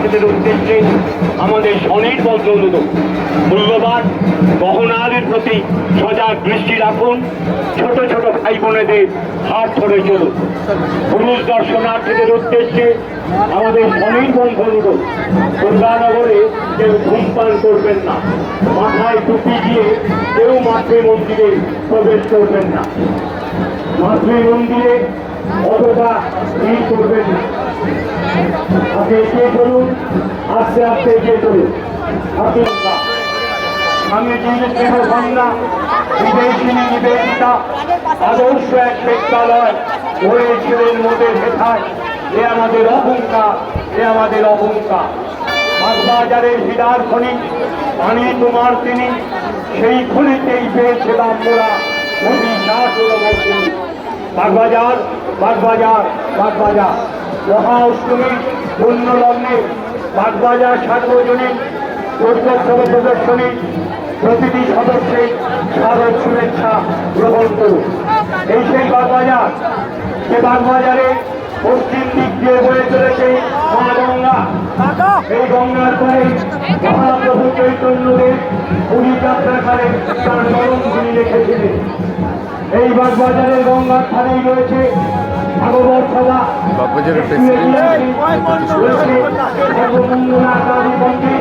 দর্শনার্থীদের উদ্দেশ্যে আমাদের স্বনির্বদ্ধ অনুরোধ, মূল্যবান গহনাদের প্রতি সজাগ দৃষ্টি রাখুন। ছোট ছোট ভাই বোনেদের হাত ধরে চলুন। পুরুষ দর্শনার্থীদের উদ্দেশ্যে আমাদের স্বনির্বদ্ধ অনুরোধ, দুর্গানগরে কেউ ধূমপান করবেন না, মাথায় টুপি দিয়ে কেউ মাতৃ মন্দিরে প্রবেশ করবেন না, মাতৃ মন্দিরে অতটা ভিড় করবেন না। আপনি এগিয়ে চলুন, আস্তে আস্তে এগিয়ে চলুন। আমি কন্যা বিদেশিনী নিবেদিতা আদর্শ এক বিদ্যালয় গড়েছিলেন মোদের হেথায়। এ আমাদের অহংকার, এ আমাদের অহংকার। বাগবাজারের হীরার খনি পানি তোমার তিনি, সেই খনিতেই পেয়েছিলাম মোরা মোদী শাসন মন্ত্রী। বাগবাজার বাগবাজার বাগবাজার মহা অষ্টমী পূর্ণ লগ্নে বাগবাজার সার্বজনীন দুর্গোৎসব প্রদর্শনী প্রতিটি সদস্যের স্বাগত শুভেচ্ছা গ্রহণ করুন। এই সেই বাগবাজার, যে বাগবাজারে পশ্চিম দিক দিয়ে বয়ে চলেছে মা গঙ্গা। এই গঙ্গার পরে মহাপ্রভু চৈতন্যদেব পুরী যাত্রাকালে তার নরম ভূমি রেখেছিলেন। এই বাগবাজারের গঙ্গার ধারেই রয়েছে ভাগবত সভা, বাগবাজারের প্রেসিডেন্ট সর্বমঙ্গলা কালী মন্দির।